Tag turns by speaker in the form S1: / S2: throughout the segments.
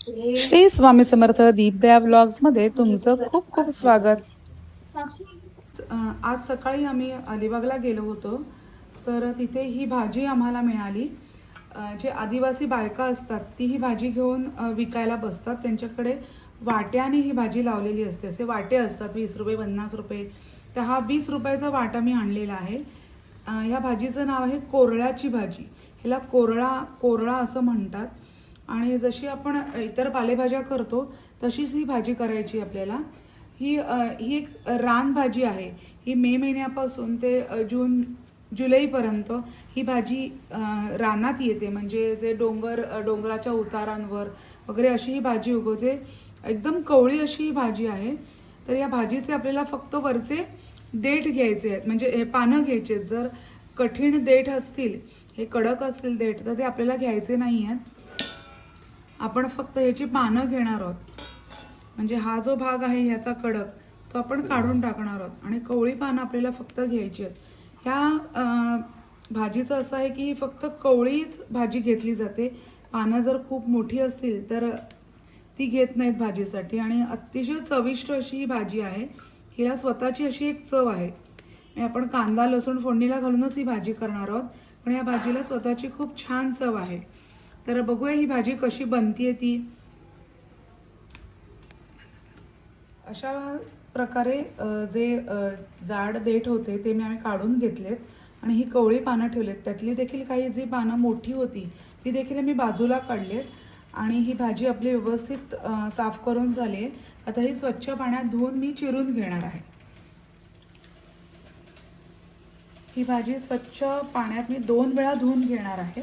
S1: श्री स्वामी समर्थ दीपदया व्लॉग्समध्ये तुमचं खूप खूप स्वागत. आज सकाळी आम्ही अलिबागला गेलो होतो, तर तिथे ही भाजी आम्हाला मिळाली. जे आदिवासी बायका असतात ती ही भाजी घेऊन विकायला बसतात. त्यांच्याकडे वाट्याने ही भाजी लावलेली असते. असे वाटे असतात 20 रुपये 50 रुपये. तर हा 20 रुपयाचा वाटा मी आणलेला आहे. ह्या भाजीचं नाव आहे कोरळ्याची भाजी. ह्याला कोरळा असं म्हणतात. आणि जशी आपण इतर पालेभाज्या करतो तशीच ही भाजी करायची आपल्याला. ही एक रानभाजी आहे. ही मे महिन्यापासून ते जुलैपर्यंत ही भाजी रानात येते. म्हणजे जे डोंगराच्या उतारांवर वगैरे अशी ही भाजी उगवते. एकदम कवळी अशी ही भाजी आहे. तर या भाजीचे आपल्याला फक्त वरचे देठ घ्यायचे आहेत, म्हणजे हे पानं घ्यायचे आहेत. जर कठीण देठ असतील, हे कडक असतील देठ, तर ते आपल्याला घ्यायचे नाही आहेत. आपण फक्त ह्याची पानं घेणार आहोत. म्हणजे हा जो भाग आहे ह्याचा कडक, तो आपण काढून टाकणार आहोत आणि कवळी पानं आपल्याला फक्त घ्यायची आहेत. ह्या भाजीचं असं आहे की फक्त कवळीच भाजी घेतली जाते. पानं जर खूप मोठी असतील तर ती घेत नाहीत भाजीसाठी. आणि अतिशय चविष्ट अशी ही भाजी आहे. हिला स्वतःची अशी एक चव आहे. आपण कांदा लसूण फोडणीला घालूनच ही भाजी करणार आहोत, पण या भाजीला स्वतःची खूप छान चव आहे. तर बघूया ही भाजी कशी बनतीये ती. अशा प्रकारे जे जाड देठ होते ते आम्ही काढून घेतलेत आणि ही कवळी पानं ठेवलेत. त्यातली देखील काही जी पानं मोठी होती ती देखील मी बाजूला काढलेत. आणि ही भाजी आपली व्यवस्थित साफ करून झाली आहे. आता ही स्वच्छ पाण्यात धुवून मी चिरून घेणार आहे. ही भाजी स्वच्छ पाण्यात मी 2 वेळा धुवून घेणार आहे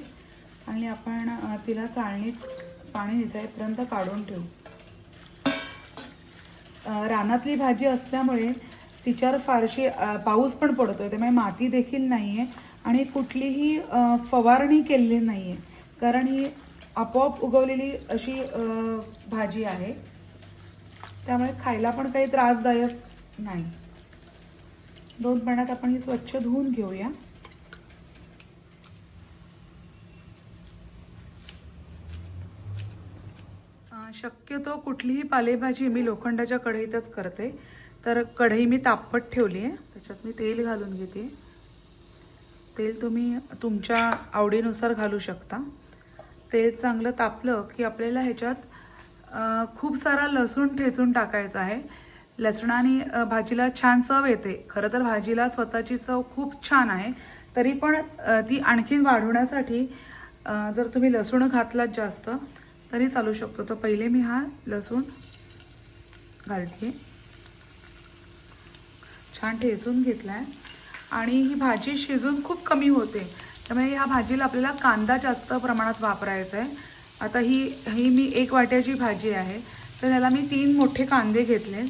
S1: आणि आपण तिला चाळणीत पाणी निथळेपर्यंत काढून ठेवू. रानातली भाजी असल्यामुळे तिच्यावर फारशी पाऊस पण पडतोय, त्यामुळे माती देखील नाही आहे आणि कुठलीही फवारणी केलेली नाही आहे, कारण ही आपोआप उगवलेली अशी भाजी आहे. त्यामुळे खायला पण काही त्रासदायक नाही. 2 पाण्यात आपण ही स्वच्छ धुवून घेऊया. शक्यतो कुठलीही पालेभाजी मी लोखंडाच्या कढईतच करते. तर कढई मी तापत ठेवली आहे, त्याच्यात मी तेल घालून घेते. तेल तुम्ही तुमच्या आवडीनुसार घालू शकता. तेल चांगलं तापलं की आपल्याला ह्याच्यात खूप सारा लसूण ठेचून टाकायचा आहे. लसणाने भाजीला छान चव येते. खरं तर भाजीला स्वतःची चव खूप छान आहे, तरी पण ती आणखीन वाढवण्यासाठी जर तुम्ही लसूण घातलात जास्त तरी चालू शकतो. तर पहिले मी हा लसूण घालते. छान ठेचून घेतलाय आणि ही भाजी शिजून खूप कमी होते, त्यामुळे ह्या भाजीला आपल्याला कांदा जास्त प्रमाणात वापरायचा आहे. आता ही मी 1 वाट्याची भाजी आहे, तर त्याला मी 3 मोठे कांदे घेतले.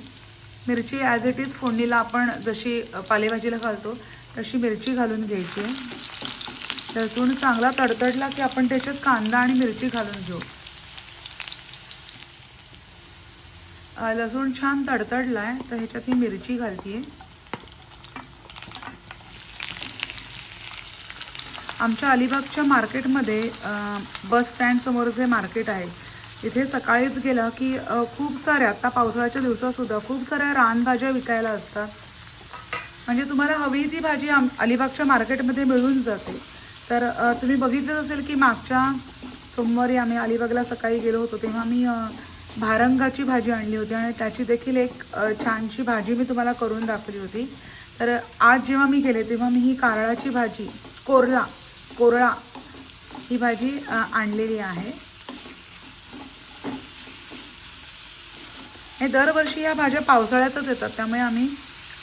S1: मिरची ॲज इट इज फोडणीला आपण जशी पालेभाजीला घालतो तशी मिरची घालून घ्यायची. लसूण चांगला तडतडला की आपण त्याच्यात कांदा आणि मिरची घालून घेऊ. लसूण छान तडतडला आहे, तर ह्याच्यात मी मिरची घालते. आमच्या अलिबागच्या मार्केटमध्ये बस स्टँडसमोर जे मार्केट आहे इथे सकाळीच गेलं की खूप साऱ्या, आता पावसाळ्याच्या दिवसातसुद्धा खूप साऱ्या रानभाज्या विकायला असतात. म्हणजे तुम्हाला हवी ती भाजी अलिबागच्या मार्केटमध्ये मिळून जाते. तर तुम्ही बघितलं असेल की मागच्या सोमवारी आम्ही अलिबागला सकाळी गेलो होतो, तेव्हा मी भारंगाची भाजी आणली होती आणि त्याची देखील एक छानशी भाजी मी तुम्हाला करून दाखवली होती. तर आज जेव्हा मी गेले तेव्हा मी ही कारळाची भाजी, कोरळा ही भाजी आणलेली आहे. हे दरवर्षी या भाज्या पावसाळ्यातच येतात, त्यामुळे आम्ही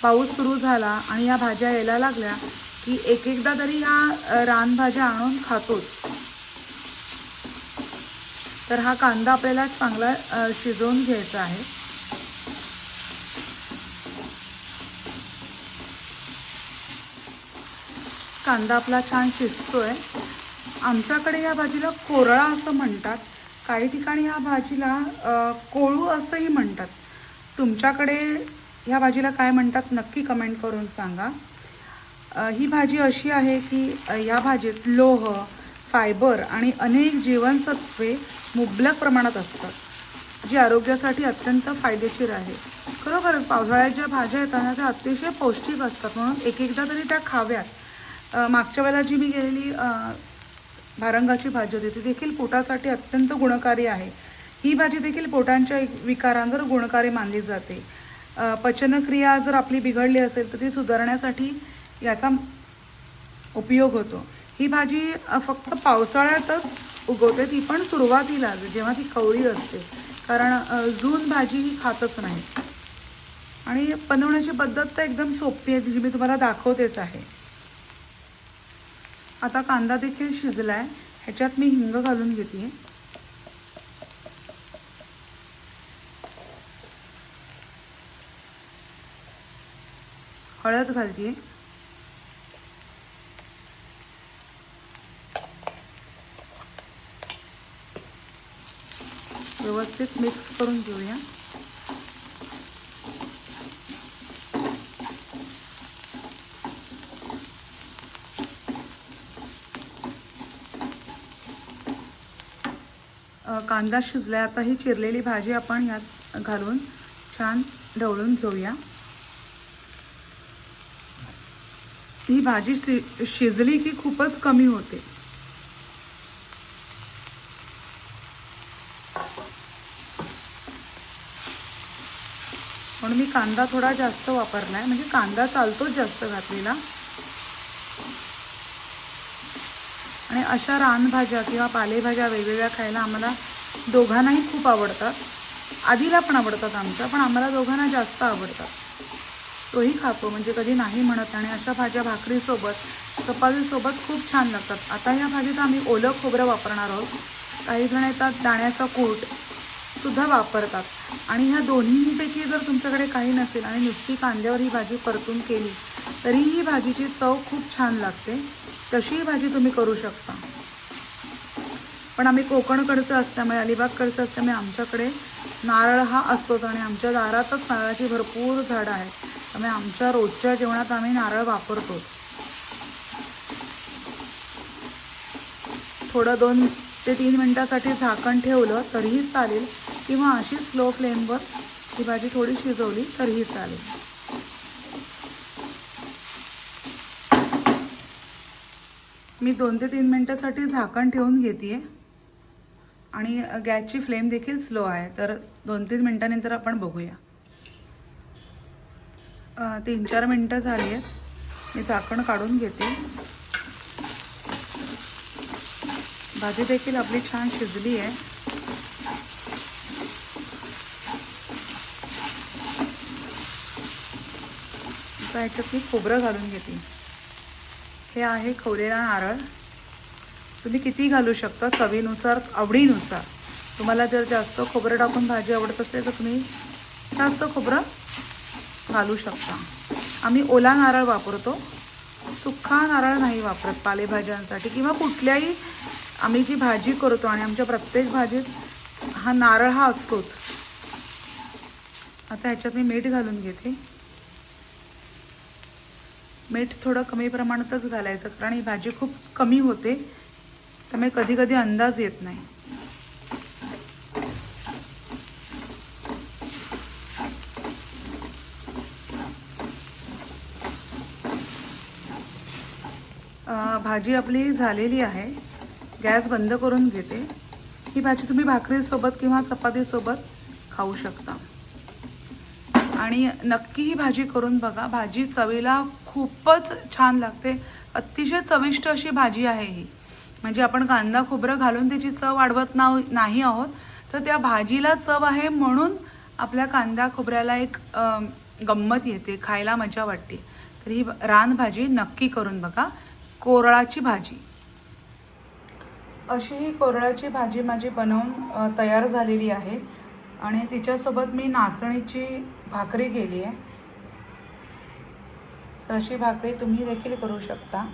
S1: पाऊस सुरू झाला आणि या भाज्या यायला लागल्या की एकदा तरी ह्या रानभाज्या आणून खातोच. तर हा कांदा आपल्याला चांगला शिजवून घ्यायचा आहे. कांदा आपला छान शिजतोय. आमच्याकडे या भाजीला कोरळा असं म्हणतात. काही ठिकाणी या भाजीला कोळू असंही म्हणतात. तुमच्याकडे ह्या भाजीला काय म्हणतात नक्की कमेंट करून सांगा. ही भाजी अशी आहे की या भाजीत लोह, फायबर आणि अनेक जीवनसत्वे मुबलक प्रमाणात असतात. जी आरोग्यासाठी अत्यंत फायदेशीर आहे. खरोखरच पावसाळ्यात ज्या भाज्या येतात ना त्या अतिशय पौष्टिक असतात, म्हणून एक एकदा तरी त्या खाव्यात. मागच्या वेळेला जी मी गेलेली भारंगाची भाजी होती ती देखील पोटासाठी अत्यंत गुणकारी आहे. ही भाजी देखील पोटांच्या विकारांवर गुणकारी मानली जाते. पचनक्रिया जर आपली बिघडली असेल तर ती सुधारण्यासाठी याचा उपयोग होतो. ही भाजी फक्त पावसाळ्यातच उगवते, ती पण सुरुवातीला जेव्हा ती कवळी असते, कारण जून भाजी ही खातच नाही. आणि बनवण्याची पद्धत तर एकदम सोपी आहे, जी मी तुम्हाला दाखवतेच आहे. आता कांदा देखील शिजला आहे, ह्याच्यात मी हिंग घालून घेते. हळद घालते. व्यवस्थित मिक्स करून घेऊया. कांदा शिजलाय, आता ही चिरलेली भाजी आपण यात घालून छान ढवळून घेऊया. ही भाजी शिजली की खूपच कमी होते. म्हणून मी कांदा थोडा जास्त वापरलाय, म्हणजे कांदा चालतोच जास्त घातलेला. आणि अशा रानभाज्या किंवा पालेभाज्या वेगवेगळ्या खायला आम्हाला दोघांनाही खूप आवडतात. आधीला पण आवडतात आमच्या, पण आम्हाला दोघांना जास्त आवडतात. तोही खातो, म्हणजे कधी नाही म्हणत. आणि अशा भाज्या भाकरीसोबत, चपातीसोबत खूप छान लागतात. आता ह्या भाजीत आम्ही ओलं खोबरं वापरणार आहोत. काही जण येतात दाण्याचा कूट सुद्धा वापरतात. आणि ह्या दोन्हीपैकी जर तुमच्याकडे काही नसेल आणि नुसती कांद्यावर ही भाजी परतून केली तरी ही भाजीची चव खूप छान लागते. तशी भाजी तुम्ही करू शकता. पण आम्ही कोकणकडचं असल्यामुळे, अलिबागकडचं असल्यामुळे आमच्याकडे नारळ हा असतोच आणि आमच्या दारातच नारळाची भरपूर झाडं आहेत, त्यामुळे आमच्या रोजच्या जेवणात आम्ही नारळ वापरतो. थोडं 2 ते 3 मिनिटासाठी झाकण ठेवलं तरीही चालेल, किंवा अशी स्लो फ्लेमवर ही भाजी थोडी शिजवली तरीही चालेल. मी 2 ते 3 मिनिटासाठी झाकण ठेवून घेते आणि गॅसची फ्लेम देखील स्लो आहे. तर 2-3 मिनिटानंतर आपण बघूया. 3-4 मिनिटं झाली आहेत. मी झाकण काढून घेते. भाजी देखील आपली छान शिजली आहे. आता ह्याच्यात मी खोबरं घालून घेते. हे आहे खोवलेला नारळ. तुम्ही किती घालू शकता चवीनुसार, आवडीनुसार. तुम्हाला जर जास्त खोबरं टाकून भाजी आवडत असेल तर तुम्ही जास्त खोबरं घालू शकता. आम्ही ओला नारळ वापरतो, सुक्का नारळ नाही वापरत पालेभाज्यांसाठी किंवा कुठल्याही. आम्ही जी भाजी करतो आणि आमच्या प्रत्येक भाजीत हा नारळ हा असतोच. आता ह्याच्यात मी मीठ घालून घेते. मीठ थोडं कमी प्रमाणातच घालायचं, कारण ही भाजी खूप कमी होते, त्यामुळे कधी कधी अंदाज येत नाही. भाजी आपली झालेली आहे. गॅस बंद करून घेते. ही भाजी तुम्ही भाकरीसोबत किंवा चपातीसोबत खाऊ शकता. आणि नक्की ही भाजी करून बघा. भाजी चवीला खूपच छान लागते. अतिशय चविष्ट अशी भाजी आहे ही. म्हणजे आपण कांदा खोबरं घालून त्याची चव वाढवत नाही आहोत, तर त्या भाजीला चव आहे म्हणून आपल्या कांदा खोबऱ्याला एक गंमत येते, खायला मजा वाटते. तर ही रानभाजी नक्की करून बघा. कोरळाची भाजी. अशी ही कोरळाची भाजी माझी बनवून तयार झालेली आहे. आणि तिच्यासोबत मी नाचणीची भाकरी केली आहे. तर अशी भाकरी तुम्ही देखील करू शकता.